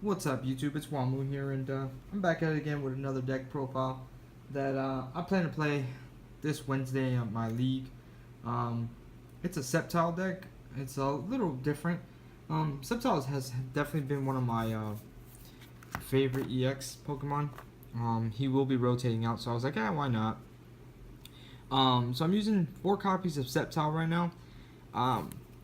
What's up, YouTube? It's Wamu here, and I'm back at it again with another deck profile that I plan to play this Wednesday on my league. Um, it's a Sceptile deck. It's a little different. Sceptile has definitely been one of my favorite EX Pokemon. He will be rotating out, so I was like, why not? So I'm using 4 copies of Sceptile right now.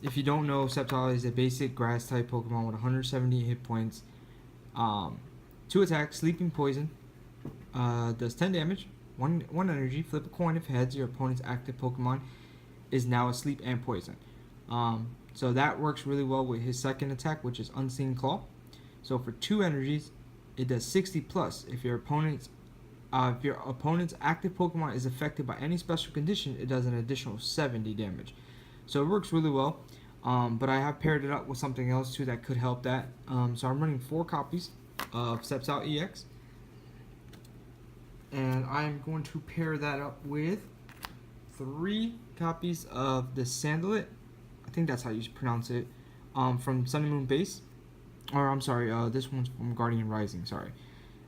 If you don't know, Sceptile is a basic grass type Pokemon with 170 hit points. 2 attacks, Sleeping Poison, does 10 damage, 1 energy. Flip a coin if heads. Your opponent's active Pokemon is now asleep and poison. So that works really well with his second attack, which is Unseen Claw. So for 2 energies, it does 60 plus. If your opponent's active Pokemon is affected by any special condition, it does an additional 70 damage. So it works really well. But I have paired it up with something else too that could help that. So I'm running 4 copies of Sceptile EX. And I'm going to pair that up with 3 copies of the Sandalite. I think that's how you pronounce it. From Sun and Moon Base. Or I'm sorry, this one's from Guardian Rising, sorry.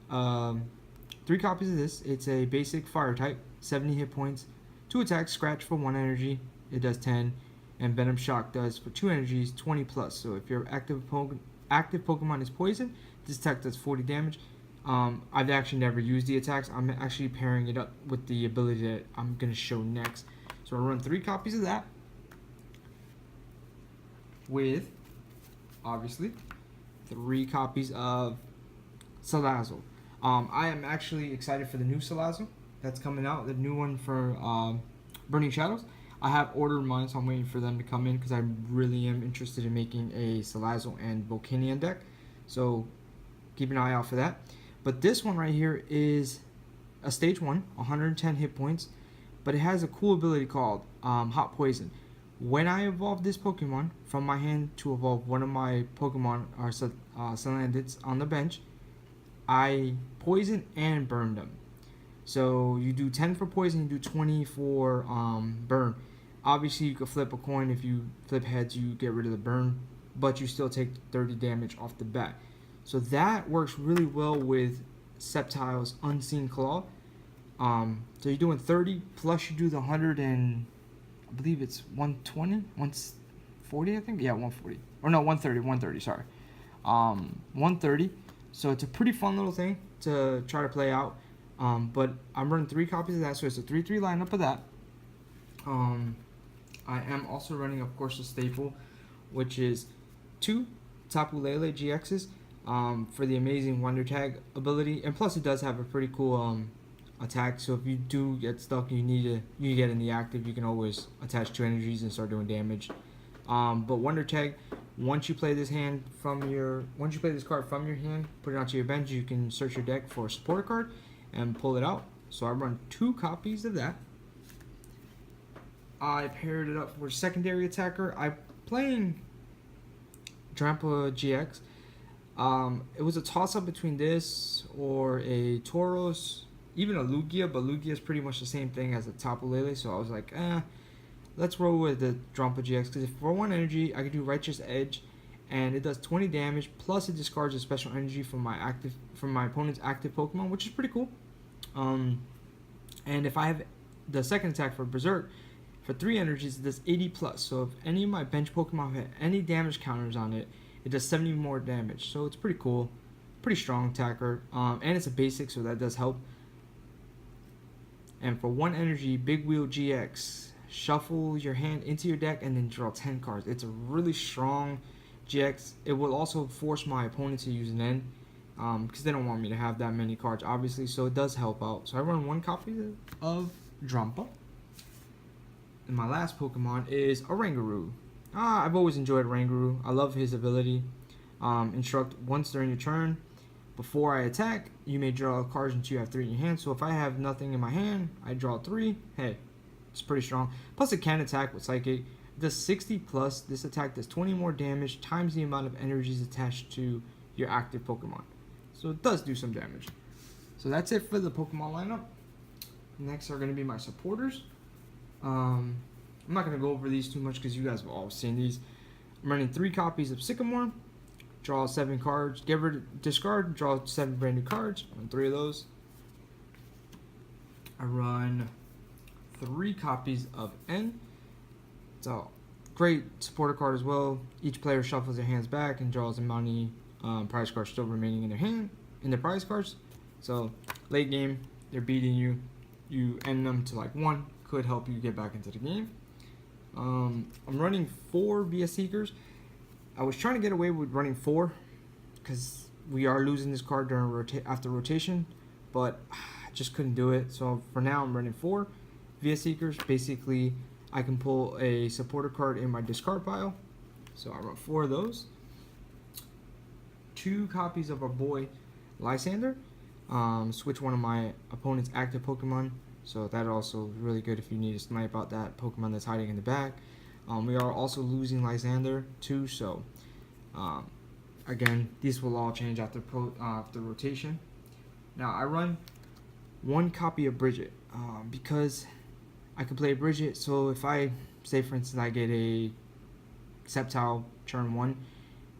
3 copies of this. It's a basic fire type, 70 hit points, 2 attacks, scratch for 1 energy, it does 10, and Venom Shock does for 2 energies, 20 plus. So if your active Pokemon is poison, this attack does 40 damage. I've actually never used the attacks. I'm actually pairing it up with the ability that I'm going to show next. So I'll run 3 copies of that with, obviously, 3 copies of Salazzle. I am actually excited for the new Salazzle that's coming out, the new one for Burning Shadows. I have ordered mine, so I'm waiting for them to come in because I really am interested in making a Salazzle and Volcanion deck. So keep an eye out for that. But this one right here is a stage 1, 110 hit points, but it has a cool ability called Hot Poison. When I evolve this Pokemon from my hand to evolve one of my Pokemon or Salandits on the bench, I poison and burn them. So you do 10 for poison, you do 20 for burn. Obviously, you could flip a coin. If you flip heads, you get rid of the burn, but you still take 30 damage off the bat. So that works really well with Sceptile's Unseen Claw. So you're doing 30 plus you do the 100 and I believe it's 120, 140, I think. Yeah, 140. Or no, 130. Sorry, 130. So it's a pretty fun little thing to try to play out. But I'm running 3 copies of that, so it's a 3-3 lineup of that. I am also running, of course, a staple, which is 2 Tapu Lele GXs for the amazing Wonder Tag ability, and plus it does have a pretty cool attack. So if you do get stuck, you get in the active, you can always attach 2 energies and start doing damage. But Wonder Tag, once you play this card from your hand, put it onto your bench, you can search your deck for a supporter card and pull it out. So I run 2 copies of that. I paired it up for secondary attacker. I'm playing Drampa GX. It was a toss-up between this or a Tauros, even a Lugia, but Lugia is pretty much the same thing as a Tapu Lele, so I was like, let's roll with the Drampa GX, because if for 1 energy, I could do Righteous Edge, and it does 20 damage, plus it discards a special energy from my opponent's active Pokemon, which is pretty cool. And if I have the second attack for Berserk, for 3 energies, it does 80 plus. So if any of my bench Pokemon have any damage counters on it, it does 70 more damage. So it's pretty cool, pretty strong attacker, and it's a basic, so that does help. And for 1 energy, Big Wheel GX, shuffle your hand into your deck and then draw 10 cards. It's a really strong GX. It will also force my opponent to use an N, because they don't want me to have that many cards, obviously, so it does help out. So I run 1 copy of Drampa. And my last Pokemon is Oranguru. I've always enjoyed Oranguru. I love his ability. Instruct once during your turn. Before I attack, you may draw cards until you have 3 in your hand. So if I have nothing in my hand, I draw 3. Hey, it's pretty strong. Plus it can attack with Psychic. It does 60 plus. This attack does 20 more damage times the amount of energies attached to your active Pokemon. So it does do some damage. So that's it for the Pokemon lineup. Next are going to be my supporters. I'm not going to go over these too much because you guys have all seen these. I'm running 3 copies of Sycamore, draw 7 cards, get rid, discard, draw 7 brand new cards. I run 3 of those. I run 3 copies of N. It's a great supporter card as well. Each player shuffles their hands back and draws as many prize cards still remaining in their hand, in their prize cards. So late game, they're beating you. You end them to like 1, could help you get back into the game. I'm running 4 VS Seekers. I was trying to get away with running 4 because we are losing this card during after rotation, but I just couldn't do it. So for now, I'm running 4 VS Seekers. Basically, I can pull a supporter card in my discard pile. So I run 4 of those. 2 copies of our boy Lysander. Switch one of my opponent's active Pokemon. So that also really good if you need to snipe out that Pokemon that's hiding in the back. We are also losing Lysander too, so again, these will all change after rotation. Now I run 1 copy of Bridget because I can play Bridget. So if I say, for instance, I get a Sceptile turn 1,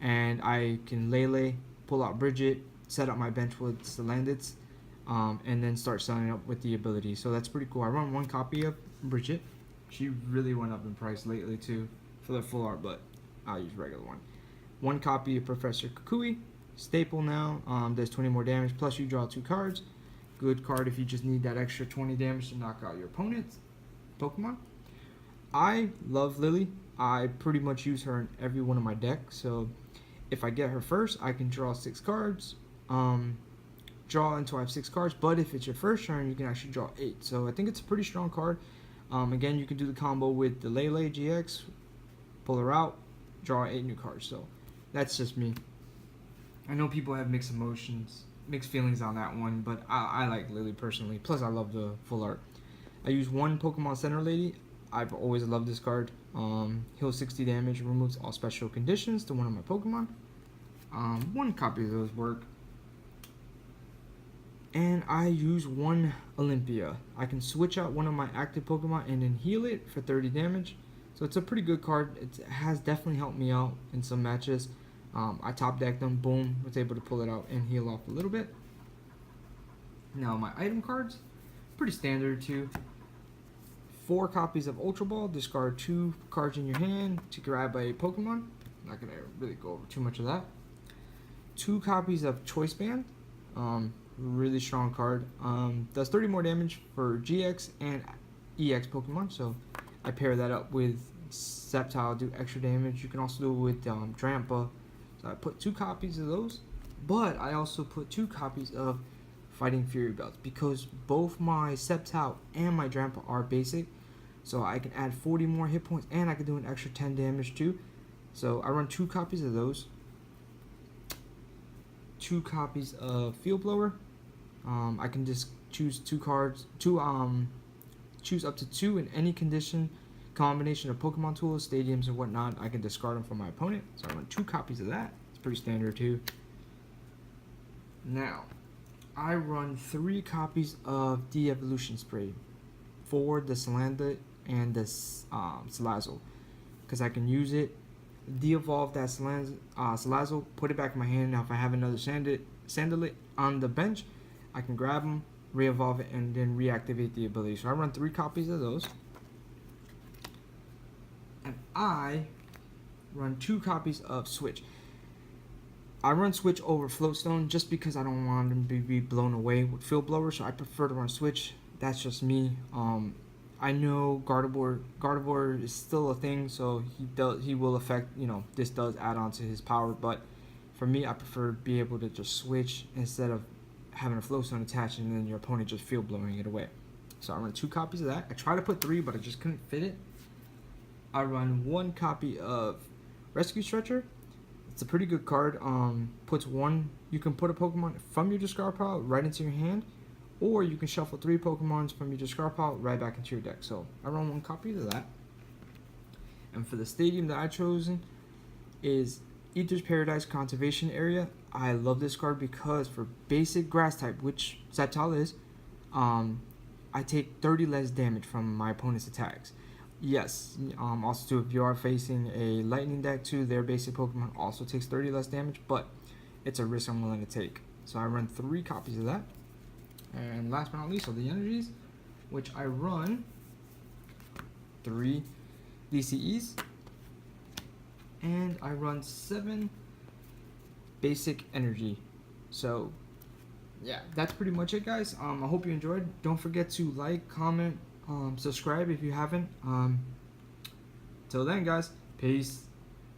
and I can Lele, pull out Bridget, set up my bench with Salandits, and then start selling up with the ability. So that's pretty cool. I run 1 copy of Bridget. She really went up in price lately too for the full art, but I'll use regular one. 1 copy of Professor Kukui, staple now. Does 20 more damage, plus you draw 2 cards. Good card if you just need that extra 20 damage to knock out your opponent's Pokemon. I love Lily. I pretty much use her in every one of my decks. So if I get her first, I can draw 6 cards. Draw until I have 6 cards, but if it's your first turn, you can actually draw 8. So I think it's a pretty strong card. Again, you can do the combo with the Lele GX, pull her out, draw 8 new cards. So that's just me. I know people have mixed feelings on that one, but I like Lily personally. Plus, I love the full art. I use 1 Pokemon Center Lady. I've always loved this card. Heals 60 damage, removes all special conditions to one of my Pokemon. 1 copy of those work. And I use 1 Olympia. I can switch out one of my active Pokemon and then heal it for 30 damage. So it's a pretty good card. It has definitely helped me out in some matches. I top decked them, boom, was able to pull it out and heal off a little bit. Now my item cards, pretty standard too. 4 copies of Ultra Ball, discard 2 cards in your hand to grab a Pokemon. Not gonna really go over too much of that. 2 copies of Choice Band. Really strong card. Does 30 more damage for GX and EX Pokemon, so I pair that up with Sceptile, do extra damage. You can also do it with Drampa. So I put 2 copies of those, but I also put 2 copies of Fighting Fury Belts because both my Sceptile and my Drampa are basic, so I can add 40 more hit points and I can do an extra 10 damage too. So I run 2 copies of those. 2 copies of Field Blower. I can just choose 2 cards, choose up to 2 in any combination of Pokemon tools, stadiums, and whatnot. I can discard them from my opponent. So I run 2 copies of that. It's pretty standard too. Now, I run 3 copies of De-Evolution Spray for the Salandit and the Salazzle, because I can use it, de-evolve that Salazzle, put it back in my hand. Now if I have another Salandit on the bench, I can grab them, re-evolve it, and then reactivate the ability. So I run 3 copies of those. And I run 2 copies of Switch. I run Switch over Floatstone just because I don't want them to be blown away with Field Blower, so I prefer to run Switch. That's just me. I know Gardevoir is still a thing, so he will affect, this does add on to his power, but for me, I prefer to be able to just switch instead of having a Floatstone attached and then your opponent just Field Blowing it away. So I run 2 copies of that. I tried to put 3, but I just couldn't fit it. I run 1 copy of Rescue Stretcher. It's a pretty good card. You can put a Pokemon from your discard pile right into your hand, or you can shuffle 3 Pokemons from your discard pile right back into your deck. So I run 1 copy of that. And for the stadium that I've chosen is Ether's Paradise Conservation Area. I love this card because for basic grass type, which Sceptile is, I take 30 less damage from my opponent's attacks. Yes. Also, too, if you are facing a lightning deck too, their basic Pokemon also takes 30 less damage, but it's a risk I'm willing to take. So I run 3 copies of that. And last but not least are the energies, which I run 3 DCEs, and I run 7 basic energy. So yeah, that's pretty much it, guys. I hope you enjoyed. Don't forget to like, comment, subscribe if you haven't. Till then, guys, peace.